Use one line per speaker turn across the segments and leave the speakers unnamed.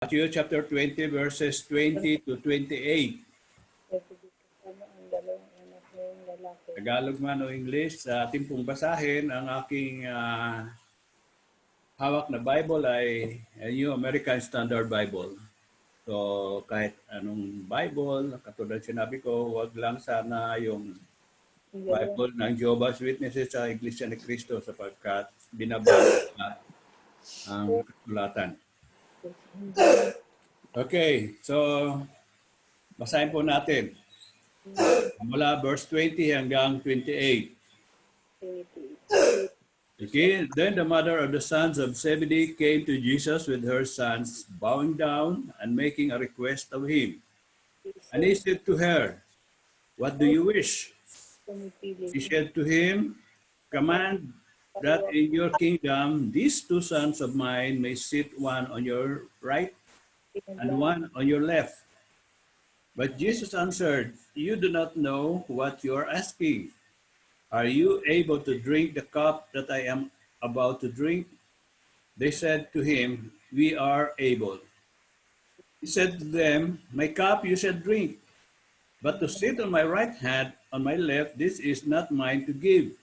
Matthew chapter 20 verses 20 to 28. Tagalog man o English, sa ating pong basahin, ang aking hawak na Bible ay New American Standard Bible. So kahit anong Bible, katulad sinabi ko, wag lang sana yung Bible ng Jehovah's Witnesses sa Iglesia ni Cristo sapagkat binabasa ang kasulatan. Okay, so basahin po natin. Mula verse 20 hanggang 28. Okay, then the mother of the sons of Zebedee came to Jesus with her sons, bowing down and making a request of him. And he said to her, "What do you wish?" She said to him, "Command that in your kingdom these two sons of mine may sit, one on your right and one on your left." But Jesus answered, "You do not know what you are asking. Are you able to drink the cup that I am about to drink?" They said to him, "We are able." He said to them, "My cup you shall drink, but to sit on my right hand, on my left, this is not mine to give,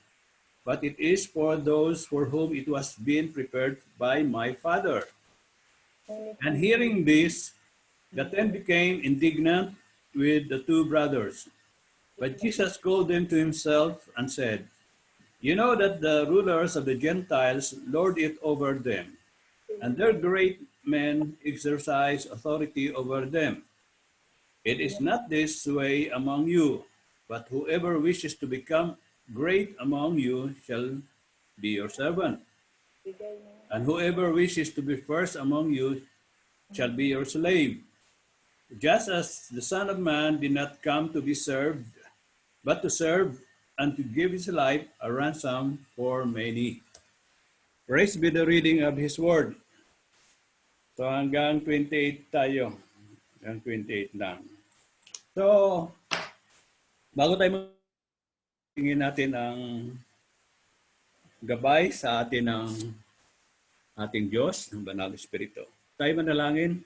but it is for those for whom it was been prepared by my Father." And hearing this, the ten became indignant with the two brothers. But Jesus called them to himself and said, "You know that the rulers of the Gentiles lord it over them, and their great men exercise authority over them. It is not this way among you, but whoever wishes to become great among you shall be your servant. And whoever wishes to be first among you shall be your slave. Just as the Son of Man did not come to be served, but to serve and to give his life a ransom for many." Praise be the reading of his word. So hanggang 28 tayo. Hanggang 28 lang. So, bago tayo tingin natin ang gabay sa atin ng ating Diyos, ng Banal Espiritu. Tayo manalangin.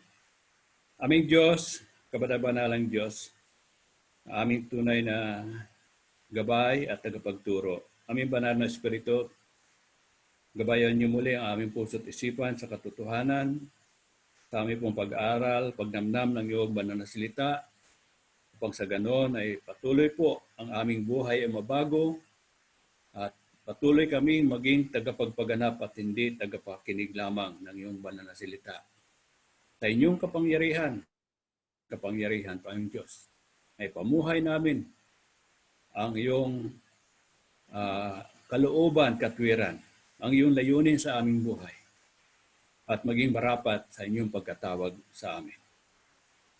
Aming Diyos, kabanalang Diyos, aming tunay na gabay at tagapagturo. Aming banal na Espiritu, gabayan niyo muli ang aming puso't isipan sa katotohanan, sa aming pong pag-aaral, pagnamnam ng iyong banal na salita, upang sa ganon ay patuloy po ang aming buhay ay mabago at patuloy kaming maging tagapagpaganap at hindi tagapakinig lamang ng iyong banal na salita. Sa inyong kapangyarihan, Panginoong Diyos, ay pamuhay namin ang iyong kalooban, katwiran, ang iyong layunin sa aming buhay at maging marapat sa inyong pagkatawag sa amin.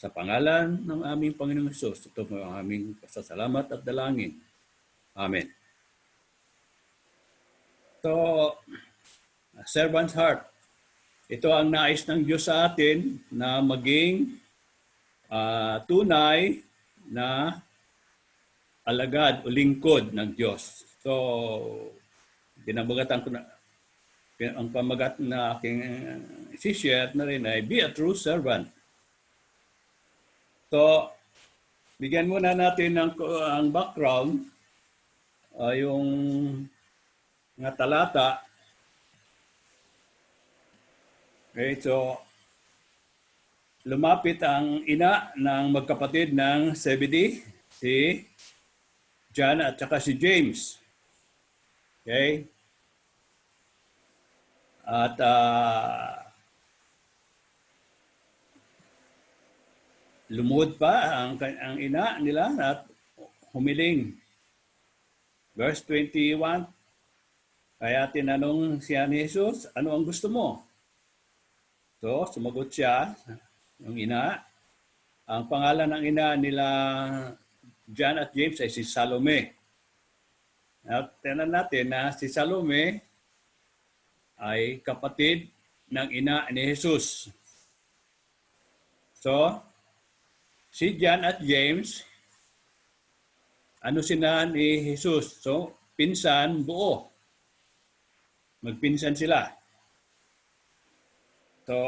Sa pangalan ng aming Panginoong Hesus, ito po ang aming pasasalamat at dalangin. Amen. So, servant's heart. Ito ang nais ng Diyos sa atin na maging tunay na alagad o lingkod ng Diyos. So, binabagatan ko na ang pamagat na aking isi-share na rin ay be a true servant. So, bigyan muna natin ang background, yung mga talata. Okay, so lumapit ang ina ng magkapatid ng Zebedee, si John at saka si James. Okay? At lumuhod pa ang ina nila at humiling. Verse 21, kaya tinanong siya ni Jesus, "Ano ang gusto mo?" So, sumagot siya, yung ina. Ang pangalan ng ina nila John at James ay si Salome. At tingnan natin na si Salome ay kapatid ng ina ni Jesus. So, si John at James, ano sila ni Jesus? So, pinsan buo. Magpinsan sila. So,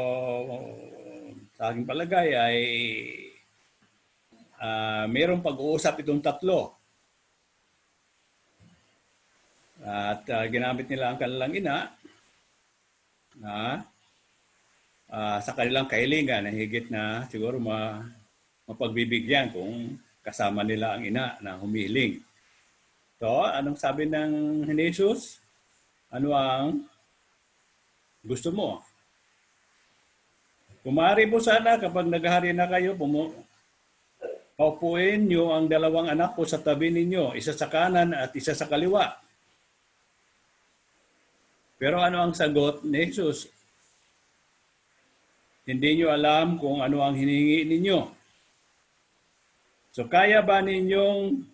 sa aking palagay ay mayroong pag-uusap itong tatlo. At ginamit nila ang kanilang ina sa kanilang kahilingan na higit na siguro mapagbibigyan kung kasama nila ang ina na humiling. So, anong sabi ng Jesus? Ano ang gusto mo? Kumari po sana kapag naghari na kayo, paupuin niyo ang dalawang anak ko sa tabi ninyo, isa sa kanan at isa sa kaliwa. Pero ano ang sagot ni Jesus? Hindi niyo alam kung ano ang hiningi ninyo. So kaya ba ninyong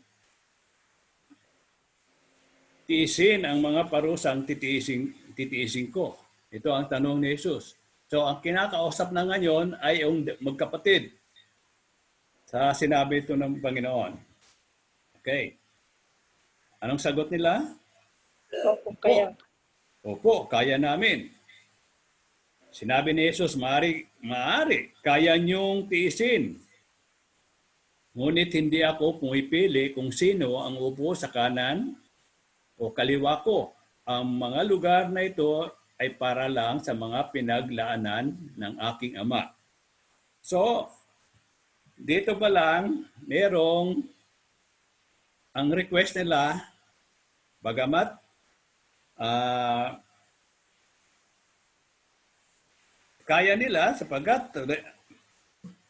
tiisin ang mga parusang titiisin ko? Ito ang tanong ni Jesus. So ang kinakausap na ngayon ay yung magkapatid sa sinabi ito ng Panginoon. Okay. Anong sagot nila?
Opo, kaya.
Opo, kaya namin. Sinabi ni Jesus, maari, kaya niyong tiisin. Ngunit hindi ako pumipili kung sino ang upo sa kanan o kaliwa ko. Ang mga lugar na ito ay para lang sa mga pinaglaanan ng aking Ama. So, dito pa lang, merong ang request nila, bagamat kaya nila sapagkat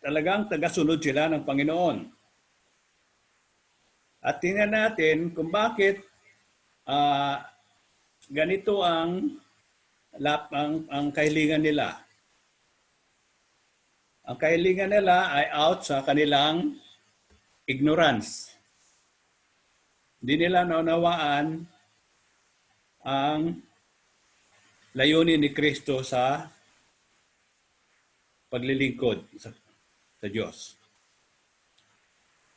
talagang tagasunod sila ng Panginoon. At tingnan natin kung bakit ganito ang kahilingan nila. Ang kahilingan nila ay out sa kanilang ignorance. Hindi nila naunawaan ang layunin ni Kristo sa paglilingkod sa Diyos.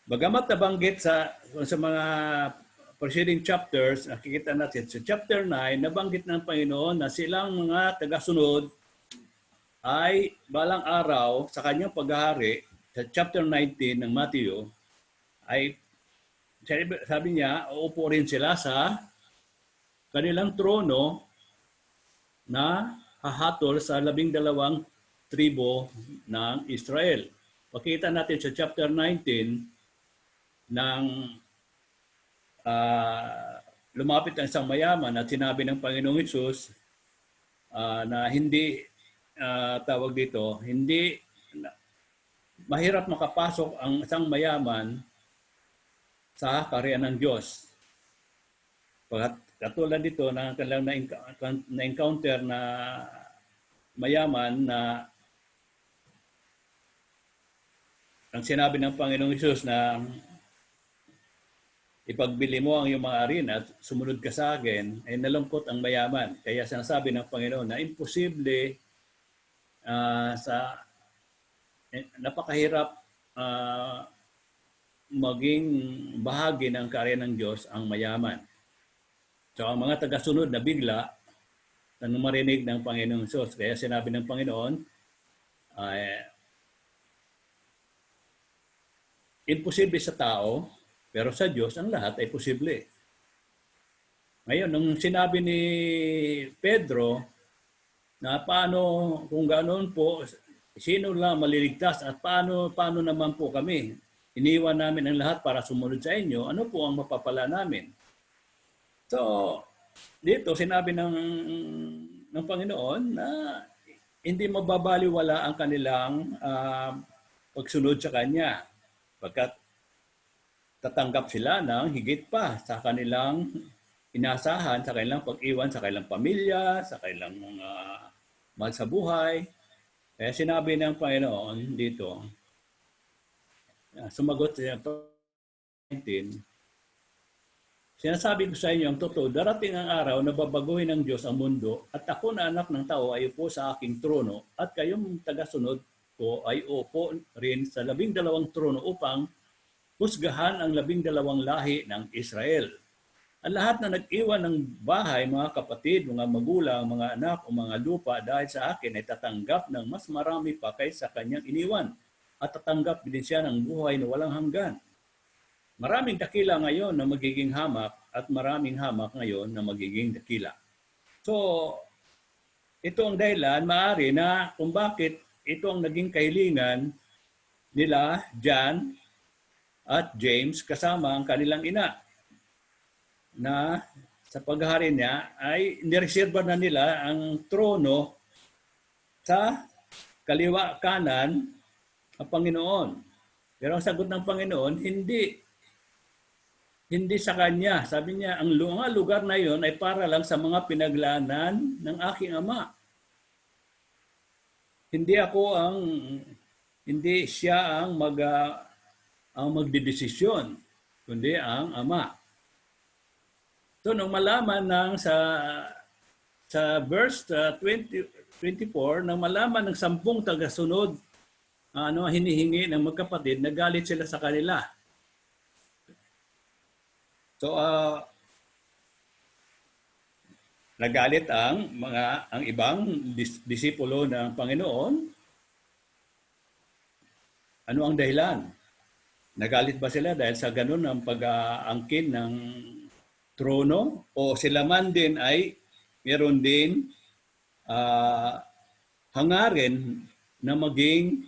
Bagamat nabanggit sa mga preceding chapters, nakikita natin sa chapter 9, nabanggit ng Panginoon na silang mga tagasunod ay balang araw sa kanyang paghahari, sa chapter 19 ng Matthew, ay sabi niya, uupo rin sila sa kanilang trono na hahatol sa 12 tribo ng Israel. Pakita natin sa chapter 19 ng lumapit ang isang mayaman at sinabi ng Panginoong Hesus na hindi tawag dito, hindi mahirap makapasok ang isang mayaman sa kaharian ng Diyos. Katulad dito na kanilang na-encounter na mayaman na ang sinabi ng Panginoong Hesus na ipagbili mo ang iyong mga arin at sumunod ka sa akin, ay nalungkot ang mayaman. Kaya sinasabi ng Panginoon na imposible napakahirap maging bahagi ng kaharian ng Diyos ang mayaman. So ang mga tagasunod na bigla nang marinig ng Panginoong Hesus. Kaya sinabi ng Panginoon, imposible sa tao, pero sa Diyos ang lahat ay posible. Ngayon, nung sinabi ni Pedro na paano, kung ganoon po, sino lang maliligtas at paano naman po kami? Iniwan namin ang lahat para sumunod sa inyo. Ano po ang mapapala namin? So, dito sinabi ng Panginoon na hindi mababaliwala ang kanilang pagsunod sa Kanya. Pagkat tatanggap sila ng higit pa sa kanilang inasahan, sa kanilang pag-iwan, sa kanilang pamilya, sa kanilang mga mahal sa buhay. Kaya sinabi ng Panginoon dito, sumagot siya 19, sinasabi ko sa inyo ang totoo, darating ang araw na babaguhin ng Diyos ang mundo at ako na anak ng tao ay upo sa aking trono at kayong tagasunod ko ay upo rin sa 12 trono upang husgahan ang 12 lahi ng Israel. Ang lahat na nag-iwan ng bahay, mga kapatid, mga magulang, mga anak o mga lupa dahil sa akin ay tatanggap ng mas marami pa kaysa kanyang iniwan at tatanggap din siya ng buhay na walang hanggan. Maraming dakila ngayon na magiging hamak at maraming hamak ngayon na magiging dakila. So, ito ang dahilan, maaari na kung bakit ito ang naging kahilingan nila, John at James, kasama ang kanilang ina, na sa paghahari niya ay nireserba na nila ang trono sa kaliwa kanan ng Panginoon. Pero ang sagot ng Panginoon, hindi. Hindi sa kanya. Sabi niya, ang lugar na iyon ay para lang sa mga pinaglaanan ng aking ama. Hindi siya ang magdedesisyon, kundi ang ama. So nung malaman sa verse 24, nang malaman ng 10 tagasunod hinihingi ng magkapatid, nagalit sila sa kanila. So nagalit ang ibang disipulo ng Panginoon. Ano ang dahilan? Nagalit ba sila dahil sa ganun ang pag-aangkin ng trono? O sila man din ay meron din hangarin na maging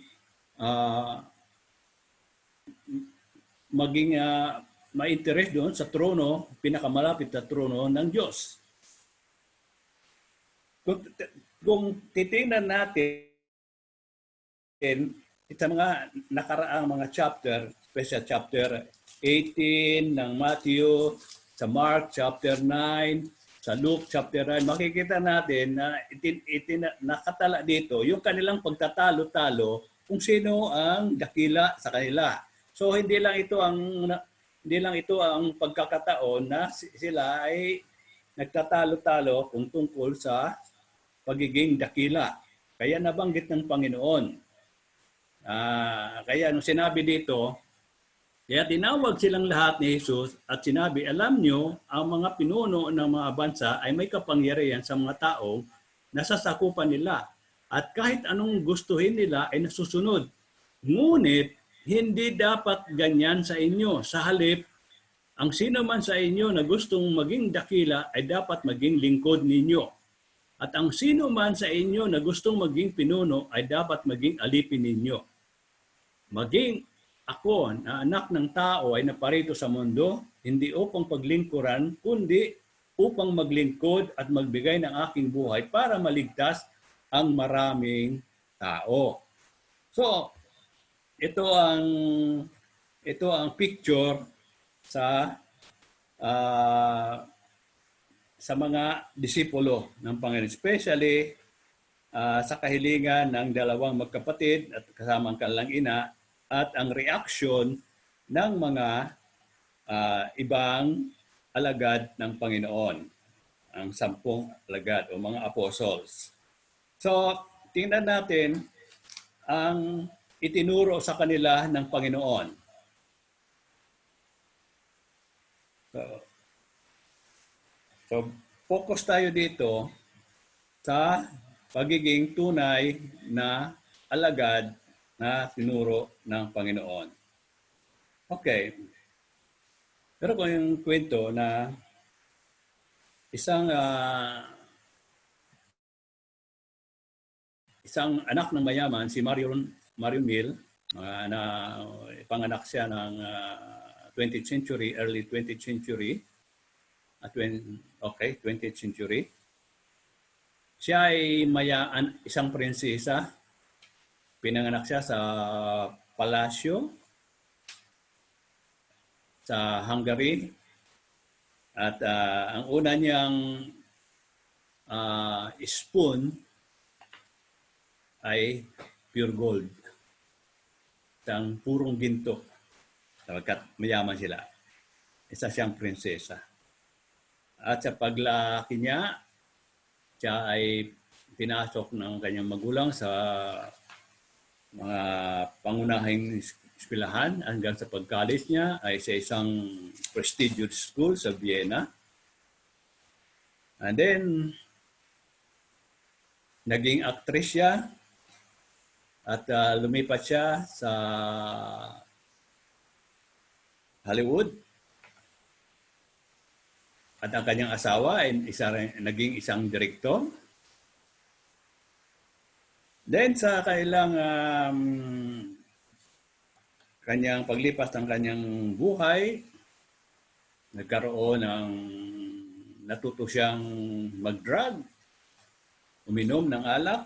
ma-interest doon sa trono, pinakamalapit na trono ng Diyos. Kung titingnan natin sa mga nakaraang mga chapter, special chapter 18 ng Matthew, sa Mark chapter 9, sa Luke chapter 9, makikita natin na nakatala dito yung kanilang pagtatalo-talo kung sino ang dakila sa kanila. So hindi lang ito ang pagkakataon na sila ay nagtatalo-talo kung tungkol sa pagiging dakila. Kaya nabanggit ng Panginoon. Kaya nung sinabi dito, kaya tinawag silang lahat ni Jesus at sinabi, alam nyo, ang mga pinuno ng mga bansa ay may kapangyarihan sa mga tao na sasakupan nila. At kahit anong gustuhin nila ay nasusunod. Ngunit, hindi dapat ganyan sa inyo. Sa halip, ang sino man sa inyo na gustong maging dakila ay dapat maging lingkod ninyo. At ang sino man sa inyo na gustong maging pinuno ay dapat maging alipin ninyo. Maging ako na anak ng tao ay naparito sa mundo, hindi upang paglingkuran, kundi upang maglingkod at magbigay ng aking buhay para maligtas ang maraming tao. So, ito ang picture sa mga disipulo ng Panginoon, especially sa kahilingan ng dalawang magkapatid at kasama ang kanilang ina at ang reaksyon ng mga ibang alagad ng Panginoon, ang 10 alagad o mga apostles. So, tingnan natin ang itinuro sa kanila ng Panginoon. So focus tayo dito sa pagiging tunay na alagad na tinuro ng Panginoon. Okay. Pero kung yung kwento na isang anak ng mayaman, si Marion Mill, na panganak siya ng 20th century, early 20th century, 20th century. Siya ay isang prinsesa. Pinanganak siya sa palasyo sa Hungary. At ang una niyang spoon ay pure gold. Isang purong ginto. Sapagkat mayaman sila. Isa siyang prinsesa. At sa paglaki niya, siya ay pinasok ng kanyang magulang sa mga pangunahing eskwelahan hanggang sa pag-college niya ay sa isang prestigious school sa Vienna. And then, naging actress siya at lumipat siya sa Hollywood. At ang kanyang asawa ay naging isang direktor. Then sa kanyang paglipas ng kanyang buhay, natuto siyang mag-drug, uminom ng alak,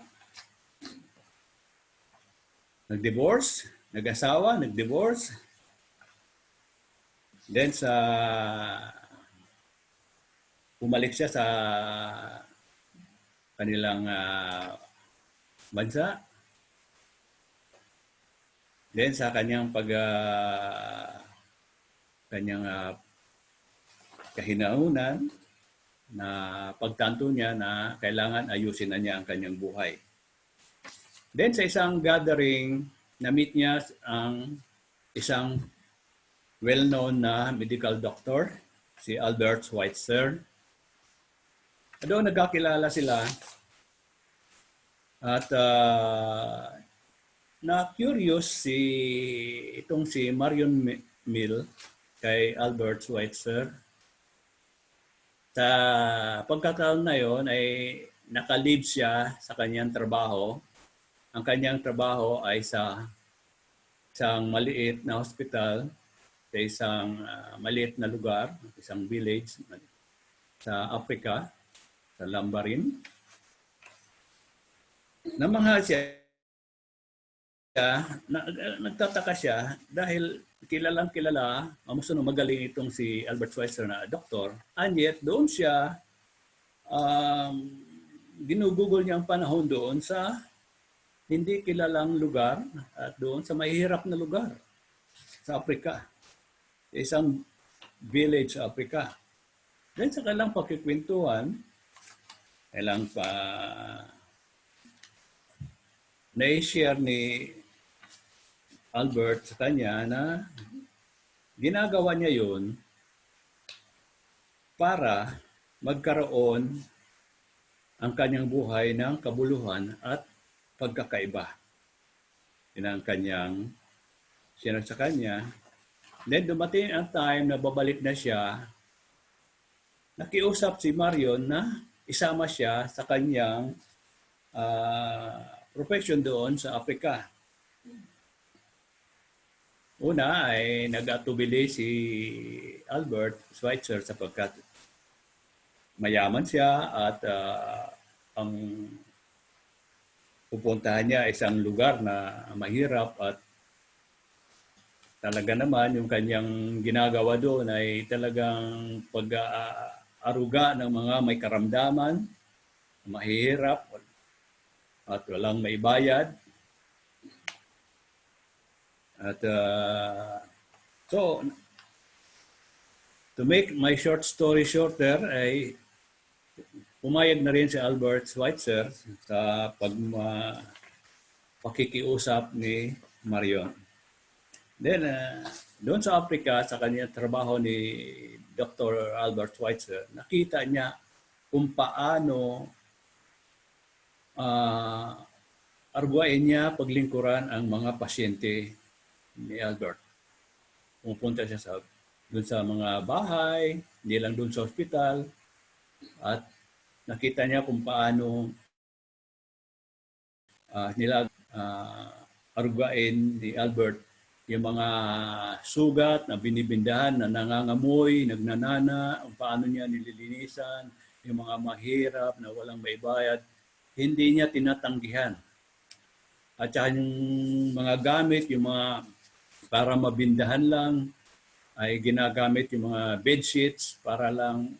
nag-divorce, nag-asawa, nag-divorce. Then bumalik siya sa kanilang bansa. Then sa kanyang kahinaunan na pagtanto niya na kailangan ayusin na niya ang kanyang buhay. Then sa isang gathering, na-meet niya ang isang well-known na medical doctor, si Albert Schweitzer. Doon nagkakilala sila at na-curious itong si Marion Mill kay Albert Schweitzer. Sa pagkakataon na yon ay naka-leave siya sa kanyang trabaho. Ang kanyang trabaho ay sa isang maliit na hospital, sa isang maliit na lugar, isang village sa Africa, sa Lambarin. Namangha siya, nagtataka siya dahil kilalang kilala, magaling itong si Albert Schweitzer na doktor, and yet doon siya, ginugugol niya ang panahon doon sa hindi kilalang lugar at doon sa mahihirap na lugar sa Africa, isang village sa Africa. Then sa kailang pakikwentuhan, na-share ni Albert sa kanya na ginagawa niya yun para magkaroon ang kanyang buhay ng kabuluhan at pagkakaiba. Yun ang kanyang sinag sa kanya. Then dumating ang time na babalik na siya, nakiusap si Marion na isama siya sa kanyang profession doon sa Africa. Una ay nag-atubili si Albert Schweitzer sapagkat mayaman siya at ang pupuntahan niya isang lugar na mahirap at talaga naman yung kanyang ginagawa doon ay talagang pag-aaruga ng mga may karamdaman, mahihirap at walang maibayad. At so, to make my short story shorter, ay pumayag na rin si Albert Schweitzer sa pakikiusap ni Marion. Then, doon sa Africa, sa kanyang trabaho ni Dr. Albert Schweitzer, nakita niya kung paano arbuain niya paglingkuran ang mga pasyente ni Albert. Pumunta siya doon sa mga bahay, hindi lang doon sa ospital, at nakita niya kung paano arugwain ni Albert yung mga sugat na binibindahan, na nangangamoy, nagnanana, kung paano niya nililinisan, yung mga mahirap na walang maibayad, hindi niya tinatanggihan. At saka yung mga gamit, yung mga para mabindahan lang, ay ginagamit yung mga bed sheets para lang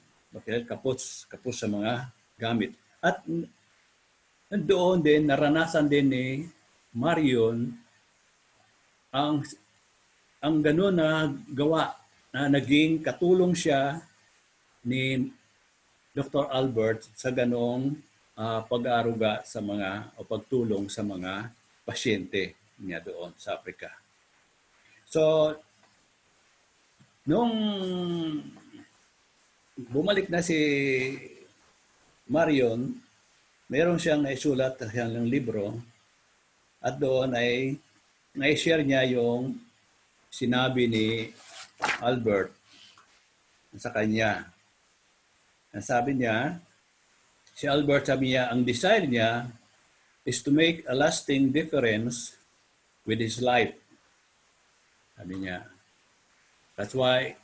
kapos sa mga gamit. At doon din, naranasan din ni Marion ang gano'n na gawa na naging katulong siya ni Dr. Albert sa ganong pag-aaruga sa mga o pagtulong sa mga pasyente niya doon sa Africa. So, nung bumalik na si Marion, meron siyang naisulat sa kanyang libro at doon ay na-share niya yung sinabi ni Albert sa kanya. Sabi niya, si Albert sabi niya, ang desire niya is to make a lasting difference with his life. Sabi niya. That's why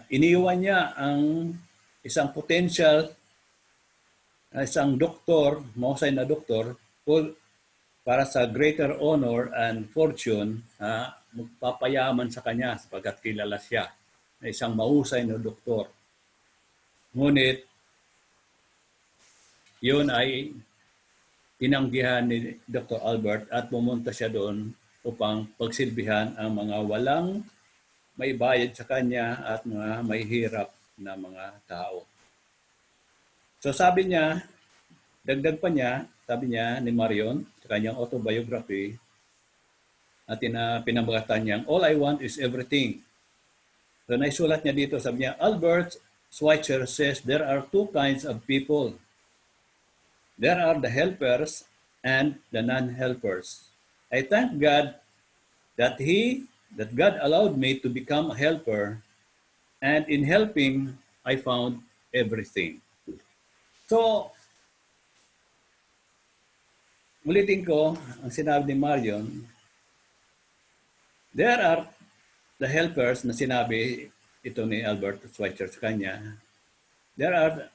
iniwan niya ang isang potential isang doktor, mahusay na doktor, para sa greater honor and fortune, magpapayaman sa kanya sapagkat kilala siya na isang mahusay na doktor. Ngunit, yun ay tinanggihan ni Dr. Albert at pumunta siya doon upang pagsilbihan ang mga walang may bayad sa kanya at mga may hirap na mga tao. So sabi niya, dagdag pa niya, sabi niya ni Marion, sa kanyang autobiography, at pinamagatan niyang, all I want is everything. So naisulat niya dito, sabi niya, Albert Schweitzer says there are two kinds of people. There are the helpers and the non-helpers. I thank God that God allowed me to become a helper, and in helping, I found everything. So, ulitin ko ang sinabi ni Marion, there are the helpers na sinabi ito ni Albert Schweitzer sa kanya. There are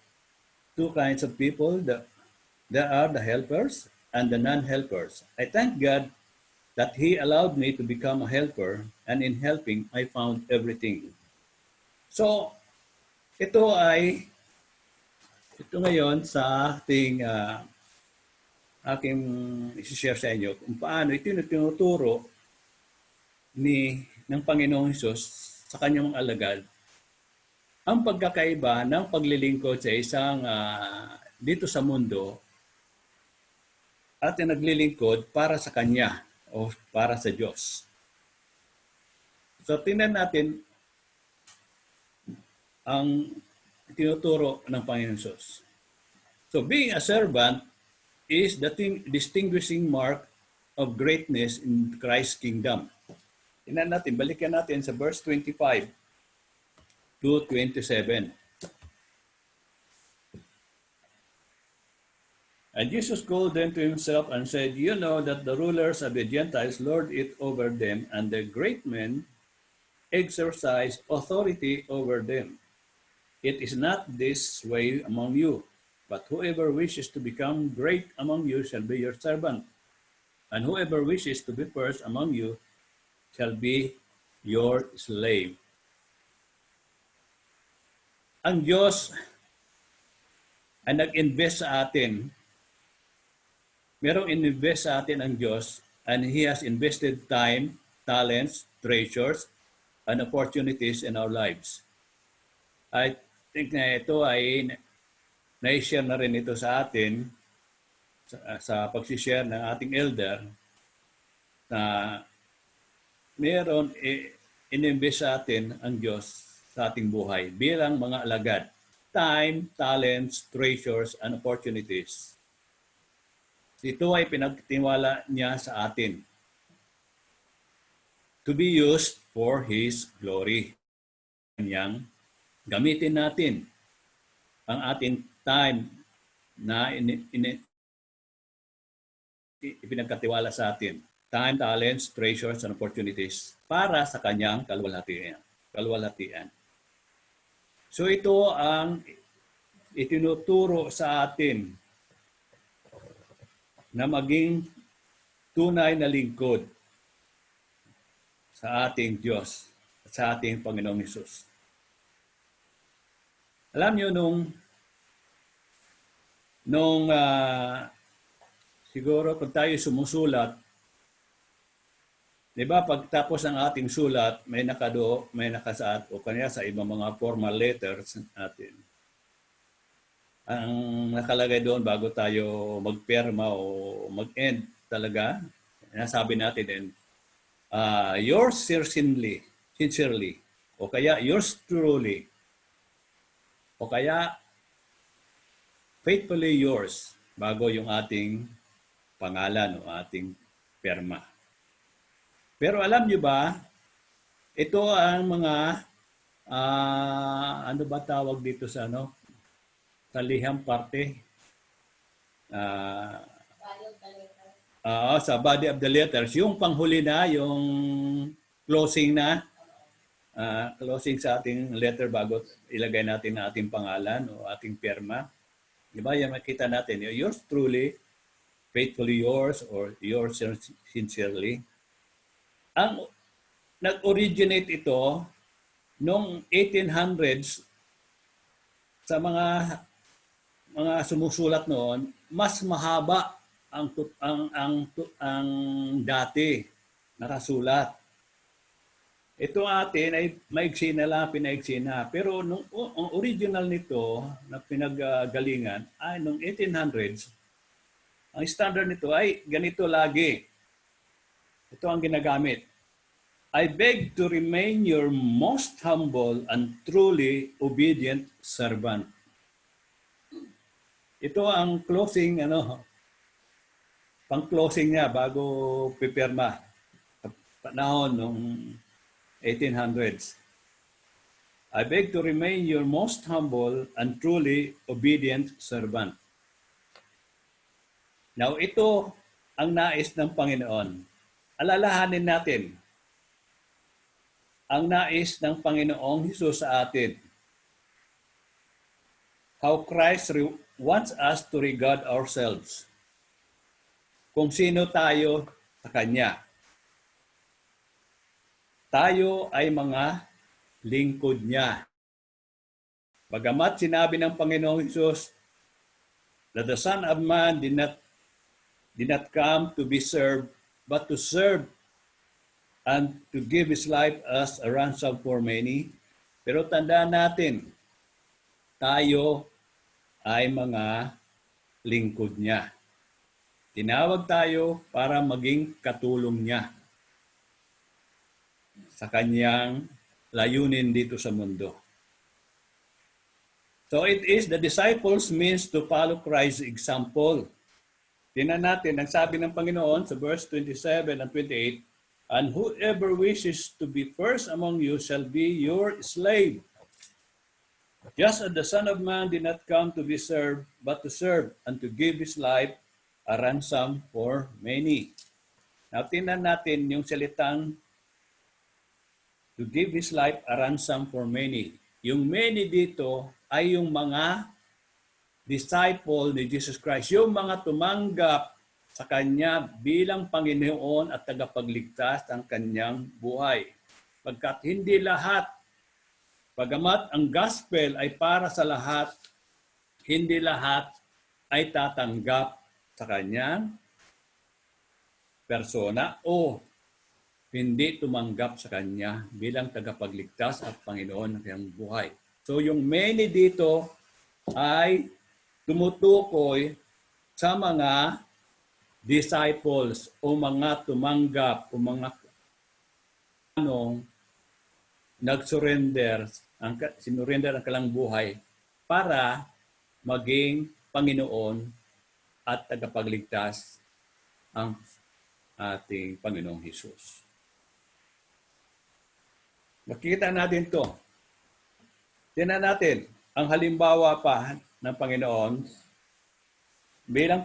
two kinds of people. There are the helpers and the non-helpers. I thank God that He allowed me to become a helper, and in helping, I found everything. So, ito ngayon sa aking isi-share sa inyo kung paano itinuturo ng Panginoong Hesus sa kanyang mga alagad ang pagkakaiba ng paglilingkod sa isang dito sa mundo at naglilingkod para sa Kanya o para sa Diyos. So tingnan natin ang tinuturo ng Panginoon Hesus. So being a servant is the distinguishing mark of greatness in Christ's kingdom. Tingnan natin, balikan natin sa verse 25 to 27. And Jesus called them to himself and said, you know that the rulers of the Gentiles lord it over them, and the great men exercise authority over them. It is not this way among you, but whoever wishes to become great among you shall be your servant, and whoever wishes to be first among you shall be your slave. Ang Diyos ay nag-invest sa atin. Merong invest sa atin ang Diyos, and He has invested time, talents, treasures, and opportunities in our lives. I think na ito ay na-share na rin ito sa atin sa pag-share ng ating elder na meron in-invest sa atin ang Diyos sa ating buhay bilang mga alagad. Time, talents, treasures, and opportunities. Ito ay pinagtiwala niya sa atin to be used for His glory. Kanyang gamitin natin ang ating time na ipinagkatiwala sa atin. Time, talents, treasures, and opportunities para sa kanyang kalwalhatian. So ito ang itinuturo sa atin na maging tunay na lingkod sa ating Diyos at sa ating Panginoong Hesus. Alam niyo siguro pag tayo sumusulat, di ba pagtapos ng ating sulat, may nakasaad o kanya sa ibang mga formal letters natin. Ang nakalagay doon bago tayo magperma o mag-end talaga, nasabi natin din, yours sincerely, o kaya yours truly, o kaya faithfully yours, bago yung ating pangalan o ating perma. Pero alam niyo ba, ito ang mga, ano ba tawag dito sa ano? Talihang parte. Sa body of the letters. Yung panghuli na, yung closing na, closing sa ating letter bago ilagay natin na ating pangalan o ating perma. Diba? Yan makita natin. Yours truly, faithfully yours, or yours sincerely. Ang nag-originate ito noong 1800s sa mga sumusulat noon, mas mahaba ang dati nakasulat. Ito atin ay maigsi na lang, pinaigsi na. Pero nung ang original nito na pinaggalingan ay noong 1800s, ang standard nito ay ganito lagi. Ito ang ginagamit. I beg to remain your most humble and truly obedient servant. Ito ang closing, pang-closing niya bago pipirma. Panahon noong 1800s. I beg to remain your most humble and truly obedient servant. Now, ito ang nais ng Panginoon. Alalahanin natin ang nais ng Panginoong Hesus sa atin. How Christ wants us to regard ourselves. Kung sino tayo sa Kanya. Tayo ay mga lingkod niya. Bagamat sinabi ng Panginoong Hesus that the Son of Man did not come to be served, but to serve and to give His life as a ransom for many. Pero tandaan natin, tayo ay mga lingkod niya. Tinawag tayo para maging katulong niya sa kanyang layunin dito sa mundo. So it is the disciples means to follow Christ's example. Tingnan natin, ang sabi ng Panginoon sa verse 27 and 28, and whoever wishes to be first among you shall be your slave. Just as the Son of Man did not come to be served, but to serve and to give His life a ransom for many. Now, tingnan natin yung salitang to give His life a ransom for many. Yung many dito ay yung mga disciple ni Jesus Christ. Yung mga tumanggap sa Kanya bilang Panginoon at tagapagligtas ng Kanyang buhay. Pagkat hindi lahat, bagamat ang gospel ay para sa lahat, hindi lahat ay tatanggap sa Kanyang persona o hindi tumanggap sa Kanya bilang tagapagligtas at Panginoon ng kanyang buhay. So yung many dito ay tumutukoy sa mga disciples o mga tumanggap o mga nag-surrender, sinurrender ang kanilang buhay para maging Panginoon at tagapagligtas ang ating Panginoong Hesus. Makikita natin to. Tingnan natin ang halimbawa pa ng Panginoon bilang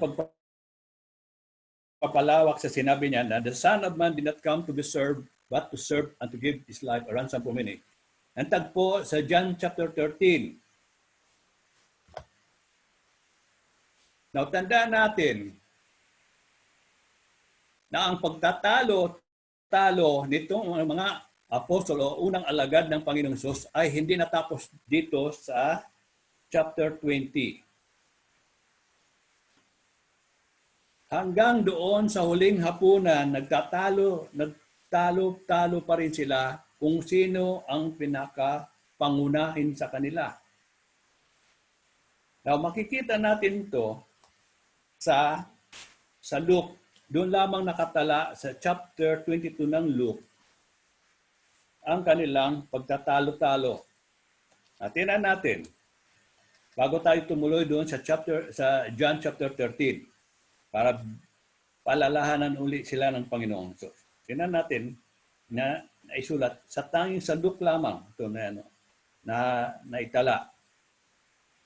pagpapalawak sa sinabi niya na the Son of Man did not come to be served, but to serve and to give His life a ransom for many. Ang tagpo sa John chapter 13. Now, tandaan natin na ang pagtatalo nitong mga apostol o unang alagad ng Panginoong Hesus ay hindi natapos dito sa chapter 20. Hanggang doon sa huling hapunan, nagtalo pa rin sila kung sino ang pinakapangunahin sa kanila. Now, makikita natin ito sa Luke. Doon lamang nakatala sa chapter 22 ng Luke ang kanilang pagtatalo-talo. Tingnan natin. bago tayo tumuloy doon sa John chapter 13 para palalahanan uli sila ng Panginoon. So, tingnan natin na naisulat sa tanging sandok lamang ito na naitala.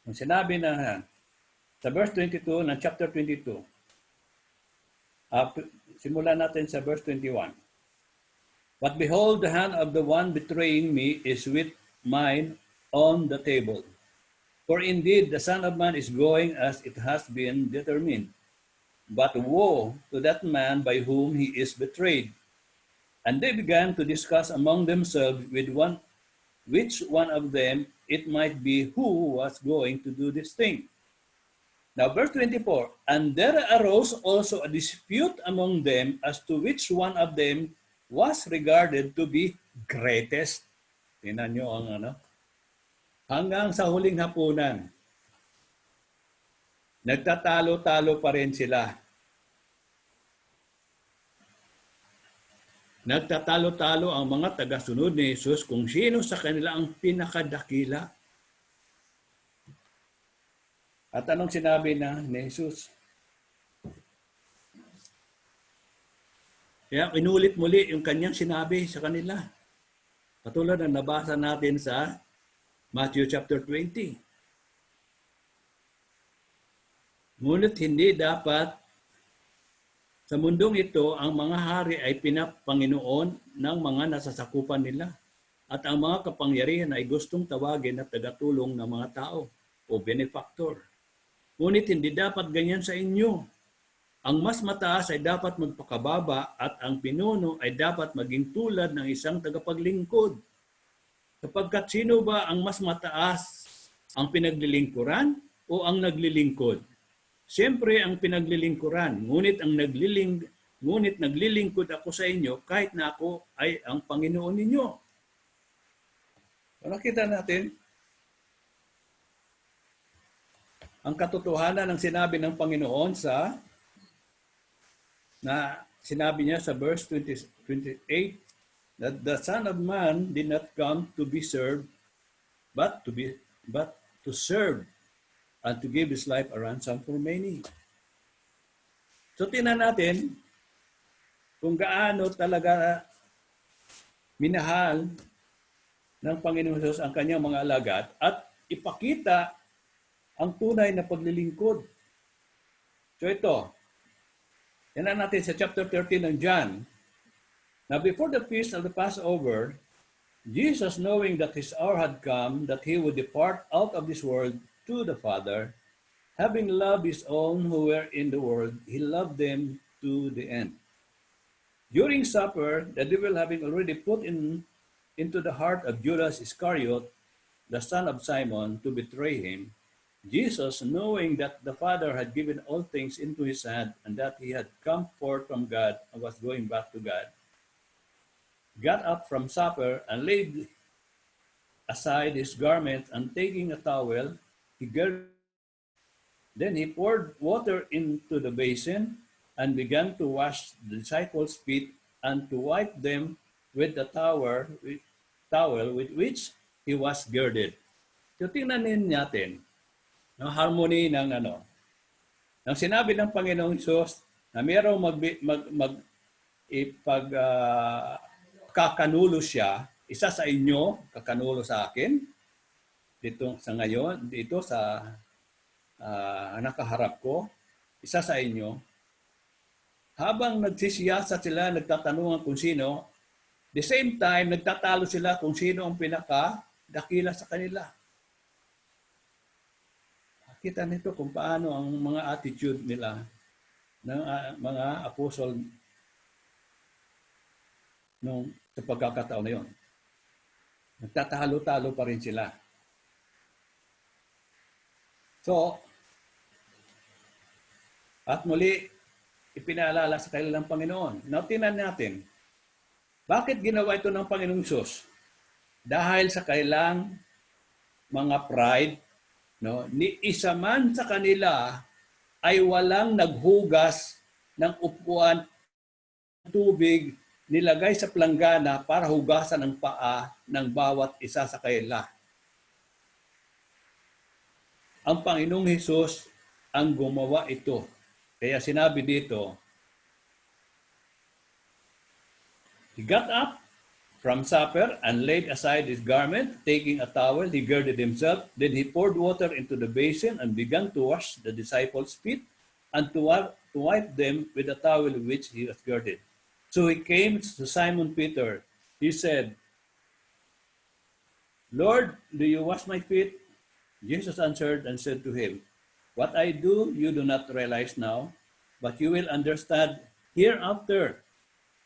Ang sinabi na sa verse 22 ng chapter 22, simulan natin sa verse 21. But behold, the hand of the one betraying me is with mine on the table. For indeed, the Son of Man is going as it has been determined. But woe to that man by whom he is betrayed. And they began to discuss among themselves which one of them it might be who was going to do this thing. Now, verse 24, and there arose also a dispute among them as to which one of them was regarded to be greatest. Tingnan nyo ang hanggang sa huling hapunan, nagtatalo-talo pa rin sila. Nagtatalo-talo ang mga tagasunod ni Jesus kung sino sa kanila ang pinakadakila. At anong sinabi ni Jesus? Kaya inulit muli yung kanyang sinabi sa kanila. Katulad ng nabasa natin sa Matthew chapter 20. Ngunit hindi dapat sa mundong ito ang mga hari ay pinapanginoon ng mga nasasakupan nila at ang mga kapangyarihan ay gustong tawagin at tagatulong ng mga tao o benefactor. Ngunit hindi dapat ganyan sa inyo. Ang mas mataas ay dapat magpakababa at ang pinuno ay dapat maging tulad ng isang tagapaglingkod. Sapagkat sino ba ang mas mataas, ang pinaglilingkuran o ang naglilingkod? Siyempre ang pinaglilingkuran, ngunit naglilingkod ako sa inyo kahit na ako ay ang Panginoon ninyo. So, nakita natin ang katotohanan ng sinabi ng Panginoon sinabi niya sa verse 28 that the Son of Man did not come to be served, but to serve and to give His life a ransom for many. So tingnan natin kung gaano talaga minahal ng Panginoon Jesus ang kanyang mga alagad at ipakita ang tunay na paglilingkod. So ito, tingnan natin sa chapter 13 ng John. Now before the feast of the Passover, Jesus, knowing that his hour had come, that he would depart out of this world to the Father, having loved his own who were in the world, he loved them to the end. During supper, the devil having already put into the heart of Judas Iscariot, the son of Simon, to betray him, Jesus, knowing that the Father had given all things into his hand and that he had come forth from God and was going back to God, got up from supper and laid aside his garment, and taking a towel, he girded. Then he poured water into the basin and began to wash the disciples' feet and to wipe them with the towel with which he was girded. So tingnan natin ang harmony ng sinabi ng Panginoong Hesus na mayroong kakanulo siya, isa sa inyo, kakanulo sa akin, dito sa ngayon, dito sa nakaharap ko, isa sa inyo, habang nagsisiyasat sila, nagtatanungan kung sino, the same time, nagtatalo sila kung sino ang pinaka-dakila sa kanila. Kita nito kung paano ang mga attitude nila ng mga apostol sa pagkakataon na yun. Nagtatalo-talo pa rin sila. So, at muli, ipinaalala sa kanila ng Panginoon. Now, tingnan natin, bakit ginawa ito ng Panginoong Hesus? Dahil sa kailang mga pride, ni isa man sa kanila ay walang naghugas ng upuan tubig nilagay sa planggana para hugasan ang paa ng bawat isa sa kanila. Ang Panginoong Hesus ang gumawa ito. Kaya sinabi dito, he got up from supper and laid aside his garment, taking a towel, he girded himself. Then he poured water into the basin and began to wash the disciples' feet and to wipe them with the towel which he was girded. So he came to Simon Peter. He said, Lord, do you wash my feet? Jesus answered and said to him, what I do you do not realize now, but you will understand hereafter.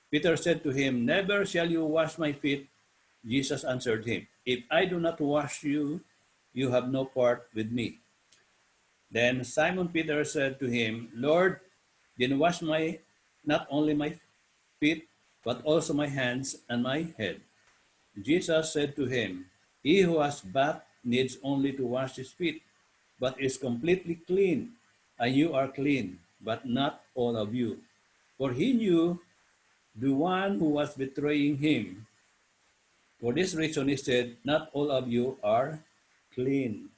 Peter said to him, never shall you wash my feet. Jesus answered him, if I do not wash you, you have no part with me. Then Simon Peter said to him, Lord, then wash not only my feet, but also my hands and my head. Jesus said to him, he who has bathed needs only to wash his feet, but is completely clean, and you are clean, but not all of you. For he knew the one who was betraying him. For this reason he said, not all of you are clean.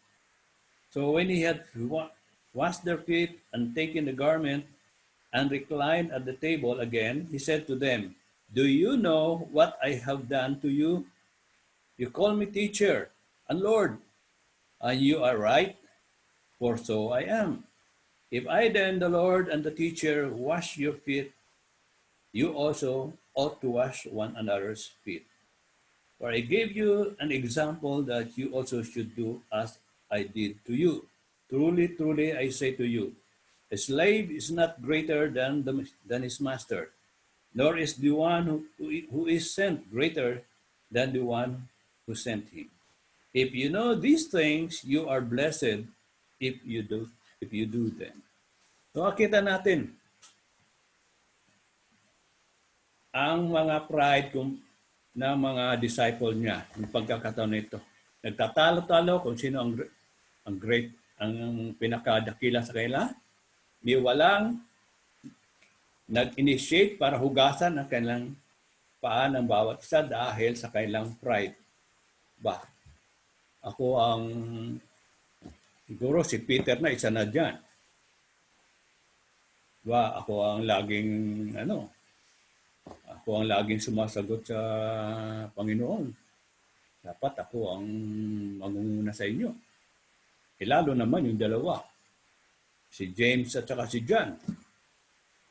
So when he had washed their feet and taken the garment and reclined at the table again, he said to them, do you know what I have done to you? You call me teacher and Lord, and you are right, for so I am. If I then, the Lord and the teacher, wash your feet, you also ought to wash one another's feet. For I gave you an example that you also should do as I did to you. Truly, truly, I say to you, a slave is not greater than his master, nor is the one who is sent greater than the one who sent him. If you know these things, you are blessed if you do them. So makita natin ang mga pride ng mga disciple niya ng pagkakataon nito. Nagtatalo-talo kung sino ang great, ang pinakadakila sa kanila. Di walang nag-initiate para hugasan ang kanilang paa ng bawat isa dahil sa kanilang pride. Ba, ako siguro si Peter na isa na dyan. Ba, ako ang laging sumasagot sa Panginoon. Dapat ako ang mangunguna sa inyo. Lalo naman yung dalawa. Si James at saka si John.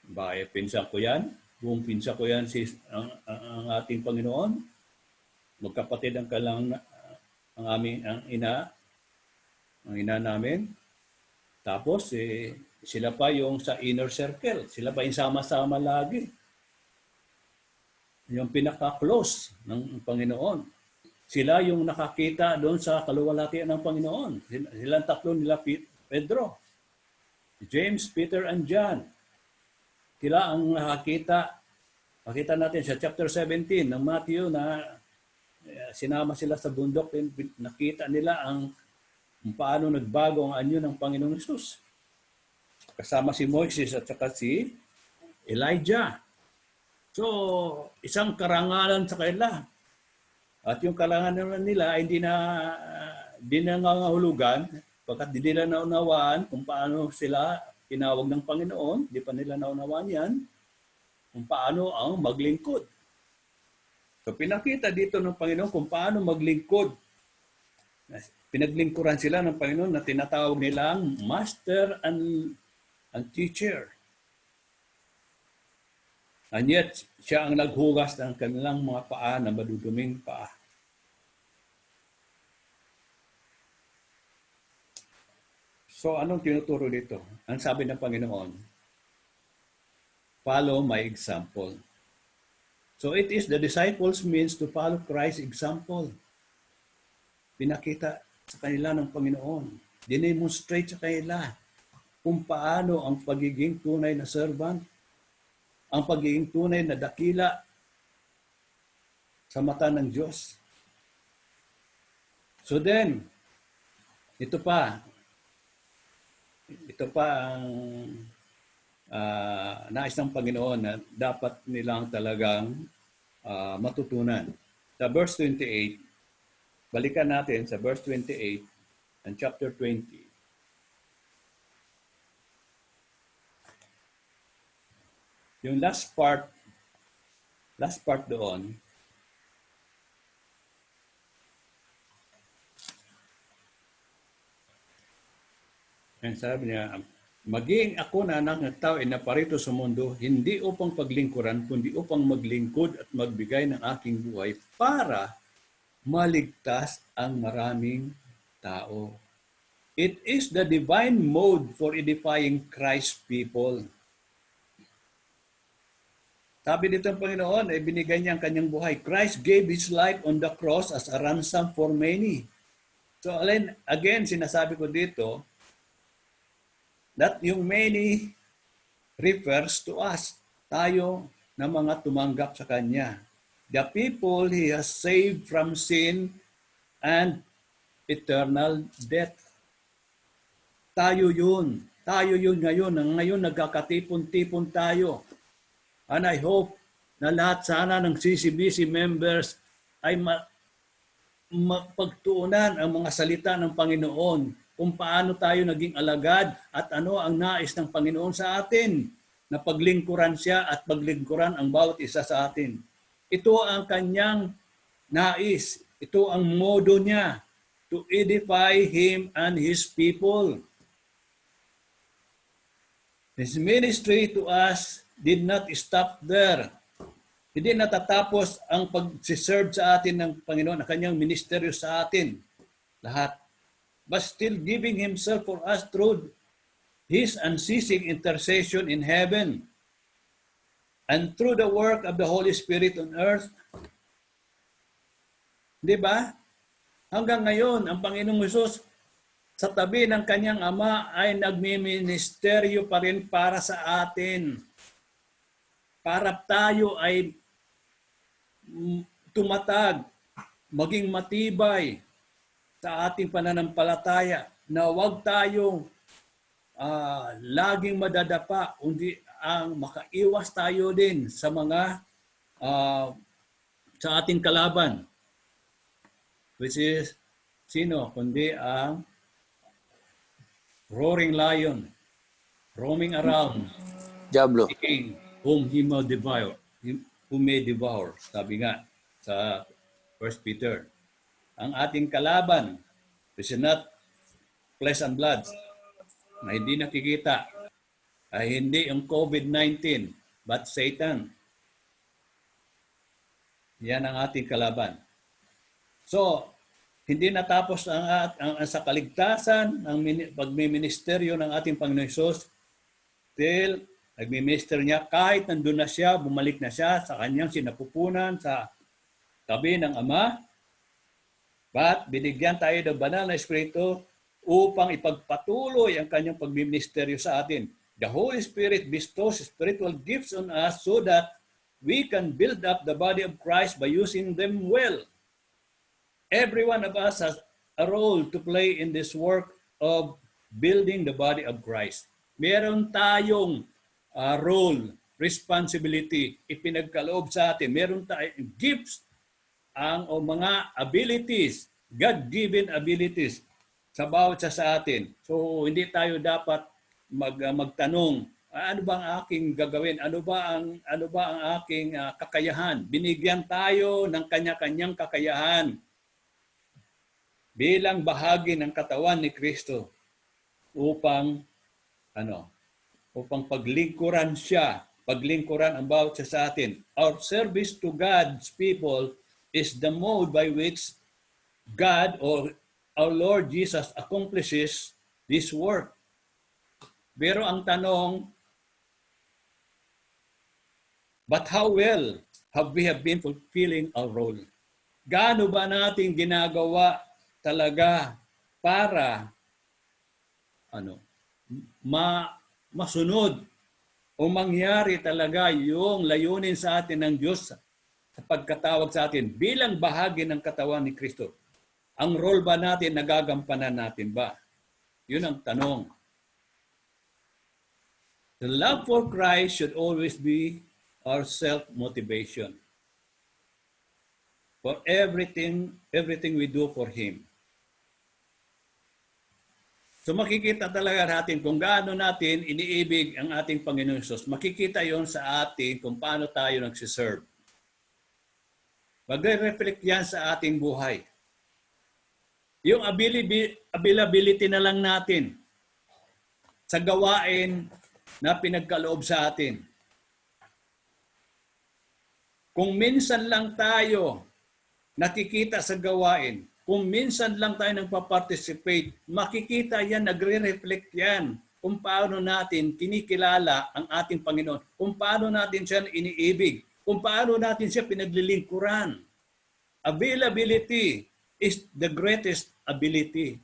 Bakit pinsan ko yan? Buong pinsan ko yan ang ating Panginoon. Magkapatid ang ang ina namin. Tapos sila pa yung sa inner circle. Sila pa yung sama-sama lagi. Yung pinaka-close ng Panginoon. Sila yung nakakita doon sa kaluwalhatian ng Panginoon. Silang tatlo nila Pedro, James, Peter, and John. Sila ang nakakita. Makita natin sa chapter 17 ng Matthew na sinama sila sa bundok. Nakita nila kung paano nagbago ang anyo ng Panginoong Hesus. Kasama si Moises at saka si Elijah. So, isang karangalan sa kanila. At yung karangalan nila hindi na nangangahulugan pagkat di nila naunawaan kung paano sila tinawag ng Panginoon. Di pa nila naunawaan yan kung paano ang maglingkod. So, pinakita dito ng Panginoon kung paano maglingkod. Pinaglingkuran sila ng Panginoon na tinatawag nilang master and teacher. And yet, siya ang naghugas ng kanilang mga paa na maduduming paa. So, anong tinuturo dito? Ang sabi ng Panginoon, follow my example. So, it is the disciples' means to follow Christ's example. Pinakita sa kanila ng Panginoon. Dinemonstrate sa kanila kung paano ang pagiging tunay na servant, ang pagiging tunay na dakila sa mata ng Diyos. So then, ito pa ang nais ng Panginoon na dapat nilang talagang matutunan. Sa verse 28, balikan natin sa verse 28 and chapter 20. yung last part doon, and sabi niya, maging ako na anak ng tao ay naparito sa mundo, hindi upang paglingkuran, kundi upang maglingkod at magbigay ng aking buhay para maligtas ang maraming tao. It is the divine mode for edifying Christ's people. Sabi dito ng Panginoon, ay binigay niya ang kanyang buhay. Christ gave His life on the cross as a ransom for many. So again, sinasabi ko dito, that yung many refers to us. Tayo na mga tumanggap sa Kanya. The people He has saved from sin and eternal death. Tayo yun. Tayo yun ngayon. Ngayon nagkakatipon-tipon tayo. And I hope na lahat sana ng CCBC members ay mapagtuunan ang mga salita ng Panginoon kung paano tayo naging alagad at ano ang nais ng Panginoon sa atin na paglingkuran siya at paglingkuran ang bawat isa sa atin. Ito ang kanyang nais. Ito ang modo niya to edify Him and His people. His ministry to us did not stop there. Hindi natatapos ang pag-serve sa atin ng Panginoon, ang kanyang ministeryo sa atin. Lahat. But still giving Himself for us through His unceasing intercession in heaven and through the work of the Holy Spirit on earth. Di ba? Hanggang ngayon, ang Panginoong Hesus sa tabi ng kanyang Ama ay nagmiministeryo pa rin para sa atin. Para tayo ay tumatag, maging matibay sa ating pananampalataya, na huwag tayong laging madadapa, kundi ang makaiwas tayo din sa mga sa ating kalaban, which is sino? Kundi ang roaring lion, roaming around,
Diablo.
seeking whom he may devour. Sabi nga sa 1 Peter. Ang ating kalaban is not flesh and blood na hindi nakikita, ay hindi yung COVID-19, but Satan. Yan ang ating kalaban. So, hindi natapos ang sa kaligtasan, ang pagmiministeryo ng ating Panginoon Hesus till nagmiminister niya kahit nandun na siya, bumalik na siya sa kanyang sinapupunan sa tabi ng Ama. But binigyan tayo ng banal na Espiritu upang ipagpatuloy ang kanyang pagmiministeryo sa atin. The Holy Spirit bestows spiritual gifts on us so that we can build up the body of Christ by using them well. Every one of us has a role to play in this work of building the body of Christ. Meron tayong role, responsibility, ipinagkaloob sa atin. Meron tayong gifts, o mga abilities, God-given abilities sa bawat sa atin. So hindi tayo dapat magtanong, ano ba ang aking gagawin? Ano ba ang aking kakayahan? Binigyan tayo ng kanya-kanyang kakayahan bilang bahagi ng katawan ni Kristo upang paglingkuran siya, paglingkuran ang bawat sa atin. Our service to God's people is the mode by which God or our Lord Jesus accomplishes this work. Pero ang tanong, but how well have we been fulfilling our role? Gaano ba natin ginagawa talaga para masunod o mangyari talaga yung layunin sa atin ng Diyos sa pagkatawag sa atin bilang bahagi ng katawan ni Kristo? Ang role ba natin, nagagampanan natin ba? Yun ang tanong. The love for Christ should always be our self-motivation for everything we do for Him. So makikita talaga natin kung gaano natin iniibig ang ating Panginoon Hesus. Makikita yon sa atin kung paano tayo nagsiserve. Magre-reflect yan sa ating buhay. Yung availability na lang natin sa gawain na pinagkaloob sa atin. Kung minsan lang tayo nakikita sa gawain, kung minsan lang tayo nagpa-participate, makikita yan, nagre-reflect yan kung paano natin kinikilala ang ating Panginoon, kung paano natin siya iniibig, kung paano natin siya pinaglilingkuran. Availability is the greatest ability.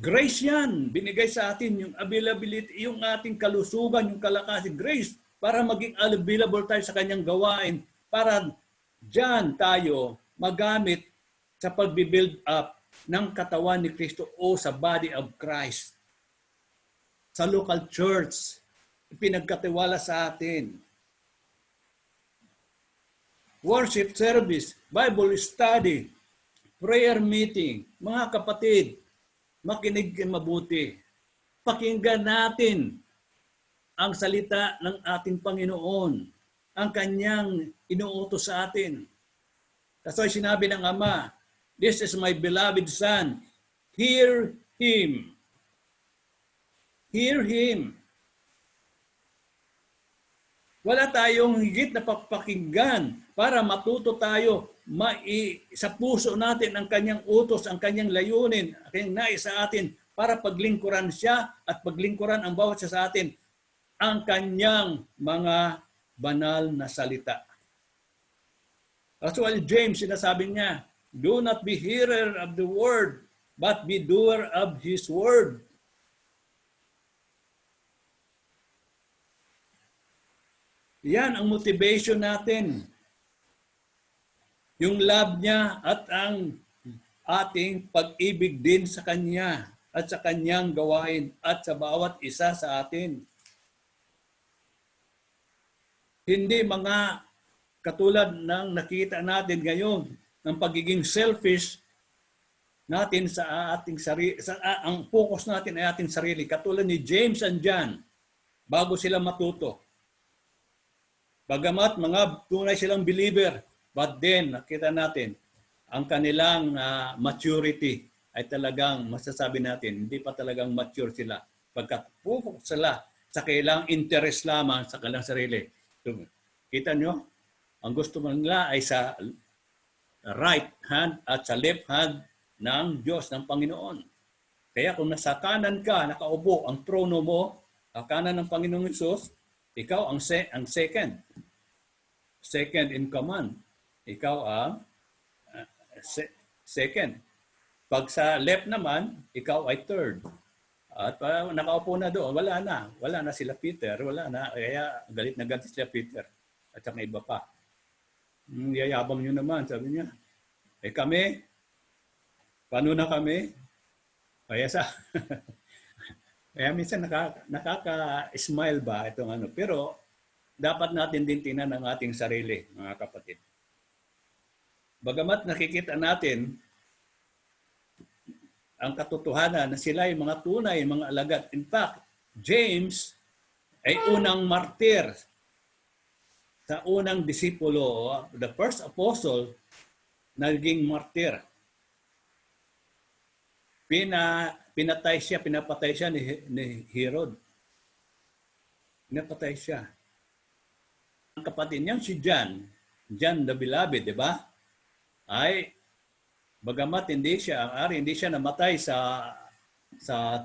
Grace yan, binigay sa atin yung availability, yung ating kalusugan, yung kalakasan, grace, para maging available tayo sa kanyang gawain, para diyan tayo magamit sa pag-build up ng katawan ni Kristo o sa body of Christ. Sa local church, pinagkatiwala sa atin. Worship service, Bible study, prayer meeting. Mga kapatid, makinig mabuti. Pakinggan natin ang salita ng ating Panginoon, ang kanyang inuutos sa atin. Kasi sinabi ng Ama, "This is my beloved Son. Hear Him." Hear Him. Wala tayong higit na papakinggan para matuto tayo sa puso natin ang kanyang utos, ang kanyang layunin, ang kanyang nais sa atin para paglingkuran siya at paglingkuran ang bawat sa atin ang kanyang mga banal na salita. As well, James, sinasabi niya, "Do not be hearer of the word, but be doer of His word." Yan ang motivation natin. Yung love niya at ang ating pag-ibig din sa Kanya at sa Kanyang gawain at sa bawat isa sa atin. Hindi mga katulad ng nakita natin ngayon ng pagiging selfish natin sa ating sarili, ang focus natin ay ating sarili. Katulad ni James and John, bago sila matuto. Bagamat mga tunay silang believer, but then nakita natin ang kanilang maturity ay talagang masasabi natin, hindi pa talagang mature sila. Pagkat focus sila sa kailang interest lamang sa kanilang sarili. Kita nyo? Ang gusto nila ay sa right hand at sa left hand ng Diyos, ng Panginoon. Kaya kung nasa kanan ka, nakaupo ang trono mo, ang kanan ng Panginoong Hesus, ikaw ang second. Second in command. Ikaw ang second. Pag sa left naman, ikaw ay third. At nakaupo na doon, wala na. Wala na sila Peter, wala na. Kaya galit na galit sila Peter. At saka iba pa. Yayabang nyo naman, sabi niya. Kami, paano na kami? Kaya kaya minsan nakaka-smile ba itong ano. Pero dapat natin din tingnan ang ating sarili, mga kapatid. Bagamat nakikita natin ang katotohanan na sila ay mga tunay, mga alagad. In fact, James ay unang martir sa unang disipulo, the first apostle, naging martir. Pinapatay siya ni Herod. Pinapatay siya. Ang kapatid niya si John the Beloved, di ba? Ay, bagamat hindi siya namatay sa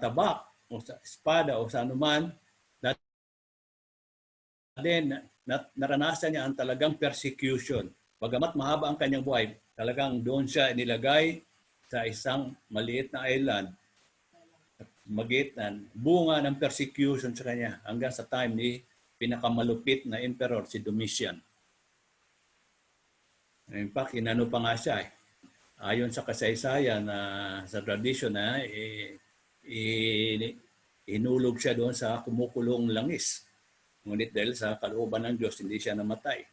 tabak o sa espada o sa anuman, then naranasan niya ang talagang persecution. Bagamat mahaba ang kanyang buhay, talagang doon siya inilagay sa isang maliit na island at magitan, bunga ng persecution sa kanya hanggang sa time ni pinakamalupit na emperor, si Domitian. In fact, inano pa nga siya ayon sa kasaysayan sa tradition inulog siya doon sa kumukulong langis. Ngunit dahil sa kalooban ng Diyos, hindi siya namatay.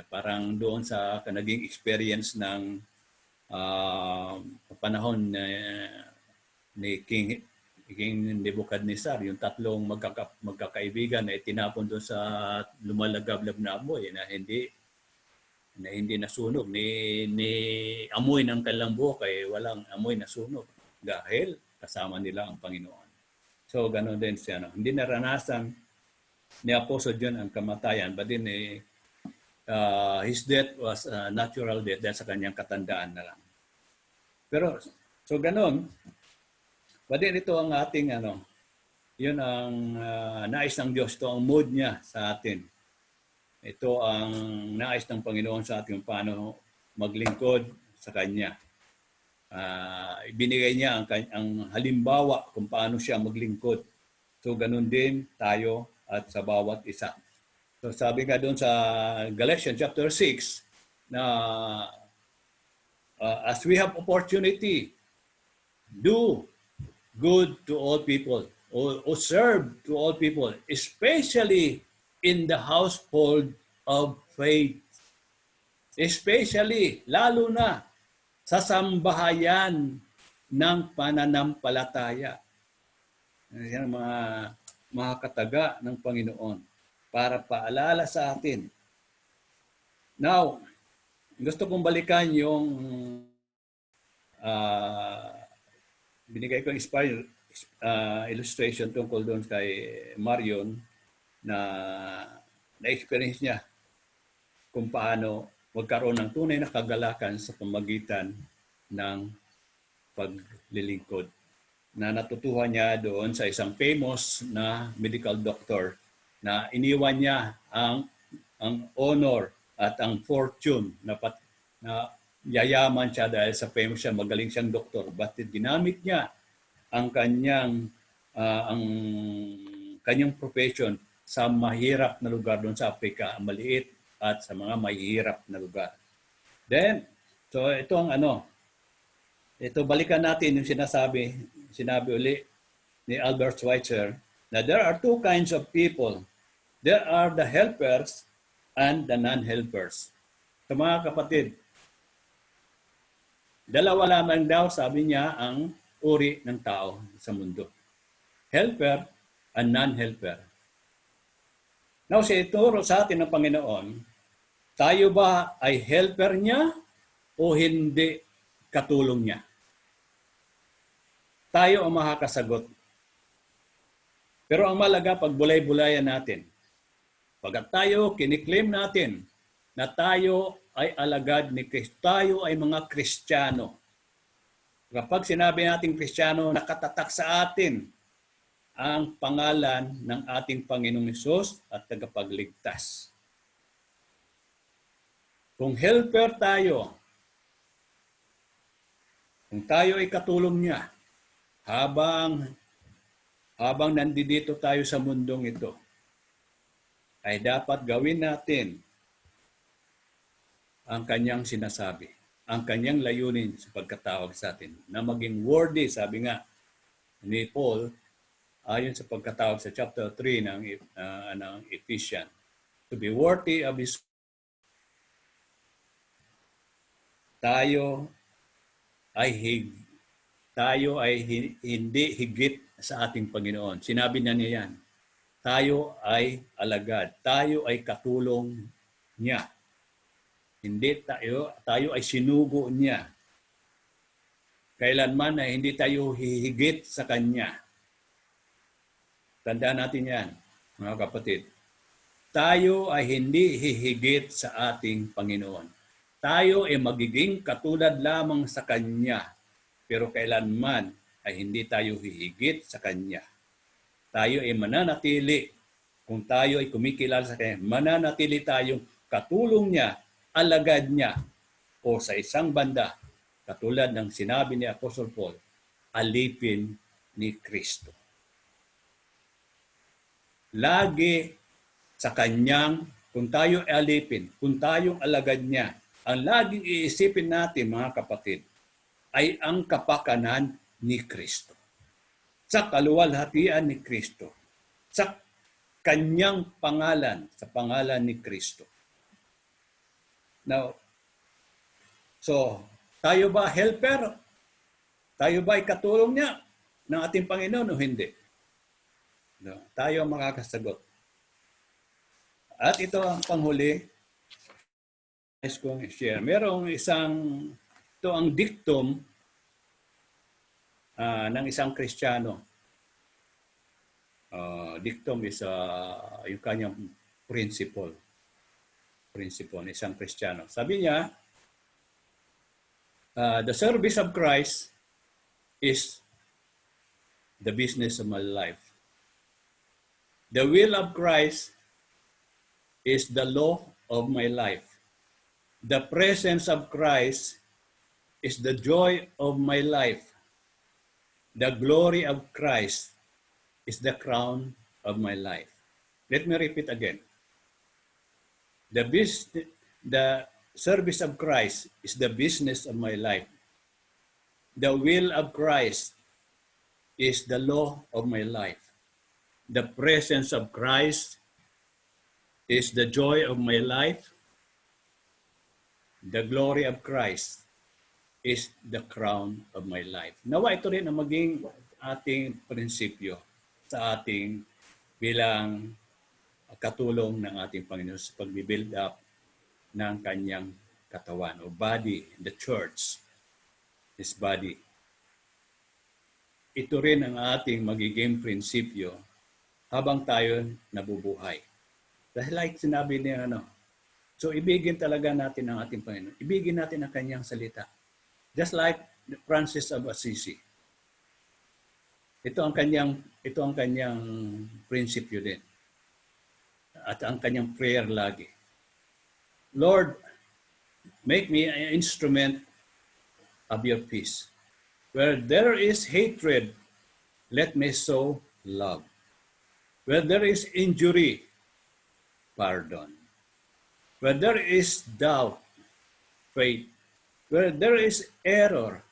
Parang doon sa naging experience ng panahon ni King Nebuchadnezzar, yung tatlong magkakaibigan na itinapon doon sa lumalagablab na amoy na hindi nasunog, ni amoy ng kanilang buhok ay walang amoy na sunog dahil kasama nila ang Panginoon. So ganoon din siya. No? Hindi naranasan ni Apostle John ang kamatayan, but then his death was a natural death dahil sa kanyang katandaan na lang. Pero so ganoon, but then ito ang ating yun ang nais ng Diyos, ito ang mood niya sa atin. Ito ang nais ng Panginoon sa ating paano maglingkod sa Kanya. Ibinigay niya ang halimbawa kung paano siya maglingkod. So ganun din tayo at sa bawat isa. So sabi nga doon sa Galatians chapter 6 na as we have opportunity, do good to all people or serve to all people, especially in the household of faith. Especially, lalo na sa sambahayan ng pananampalataya. Yan ang mga kataga ng Panginoon para paalala sa atin. Now, gusto kong balikan yung binigay ko inspired illustration tungkol doon kay Marion na na-experience niya kung paano magkaroon ng tunay na kagalakan sa pamagitan ng paglilingkod. Na natutuhan niya doon sa isang famous na medical doctor na iniwan niya ang honor at ang fortune na yayaman siya dahil sa famous siya, magaling siyang doktor. But ginamit niya ang kanyang profession sa mahirap na lugar doon sa Africa, maliit at sa mga mahirap na lugar. Then, so ito ang ito balikan natin yung sinabi uli ni Albert Schweitzer na there are two kinds of people. There are the helpers and the non-helpers. So mga kapatid, dalawa lamang daw, sabi niya, ang uri ng tao sa mundo. Helper and non-helper. Now, ituro sa atin ng Panginoon, tayo ba ay helper niya o hindi katulong niya? Tayo ang makakasagot. Pero ang malaga, pag bulay-bulayan natin, pagkat tayo, kiniklaim natin na tayo ay alagad ni Kristo. Tayo ay mga Kristiyano. Kapag sinabi natin Kristiyano, nakatatak sa atin ang pangalan ng ating Panginoong Hesus at tagapagligtas. Kung helper tayo, kung tayo ay katulong niya, habang nandito tayo sa mundong ito, ay dapat gawin natin ang kanyang sinasabi, ang kanyang layunin sa pagkatawag sa atin, na maging worthy, sabi nga ni Paul, ayon sa pagkatawag sa chapter 3 ng Ephesians, to be worthy of His. Tayo ay hindi higit sa ating Panginoon. Sinabi na niya yan. Tayo ay alagad. Tayo ay katulong niya. Hindi tayo ay sinugo niya. Kailanman ay hindi tayo hihigit sa Kanya. Tandaan natin yan, mga kapatid. Tayo ay hindi hihigit sa ating Panginoon. Tayo ay magiging katulad lamang sa Kanya. Pero kailanman ay hindi tayo hihigit sa Kanya. Tayo ay mananatili. Kung tayo ay kumikilala sa Kanya, mananatili tayong katulong niya, alagad niya. O sa isang banda, katulad ng sinabi ni Apostle Paul, alipin ni Kristo. Lagi sa Kanyang, kung tayo ay alipin, kung tayong alagad niya, ang laging iisipin natin, mga kapatid, ay ang kapakanan ni Kristo. Sa kaluwalhatian ni Kristo. Sa Kanyang pangalan, sa pangalan ni Kristo. Now, so, Tayo ba helper? Tayo ba ay katulong niya ng ating Panginoon o hindi? No, tayo ang makakasagot. At ito ang panghuli, nais kong i-share. Ito ang dictum ng isang Kristiyano. Dictum is yung kanyang principle ng isang Kristiyano. Sabi niya, the service of Christ is the business of my life. The will of Christ is the law of my life. The presence of Christ is the joy of my life. The glory of Christ is the crown of my life. Let me repeat again. The service of Christ is the business of my life. The will of Christ is the law of my life. The presence of Christ is the joy of my life. The glory of Christ is the crown of my life. Nawa ito rin ang maging ating prinsipyo sa ating bilang katulong ng ating Panginoon sa pag-build up ng kanyang katawan o body, the church, his body. Ito rin ang ating magiging prinsipyo habang tayo nabubuhay. Dahil like sinabi niya, so ibigin talaga natin ang ating Panginoon. Ibigin natin ang kanyang salita. Just like Francis of Assisi. Ito ang kanyang prinsipyo din. At ang kanyang prayer lagi. Lord, make me an instrument of your peace. Where there is hatred, let me sow love. Where there is injury, pardon. Where there is doubt, faith. Where there is error,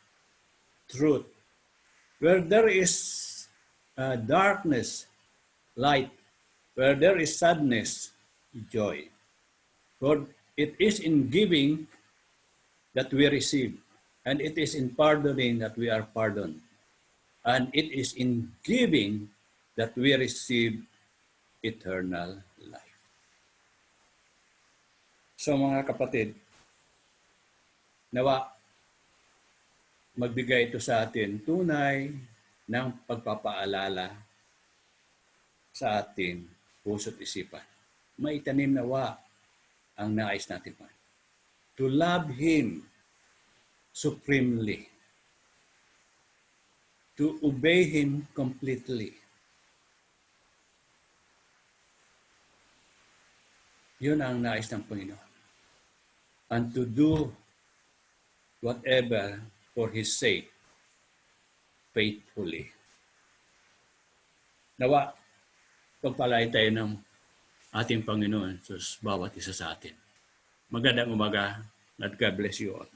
truth. Where there is darkness, light. Where there is sadness, joy. For it is in giving that we receive, and it is in pardoning that we are pardoned. And it is in giving that we receive eternal life. So mga kapatid, nawa magbigay ito sa atin tunay ng pagpapaalala sa ating puso't isipan. Maitanim nawa ang nais natin pa. To love Him supremely. To obey Him completely. Yun ang nais ng Panginoon. And to do whatever for His sake, faithfully. Nawa, pagpalain tayo ng ating Panginoon sa bawat isa sa atin. Magandang umaga, and God bless you all.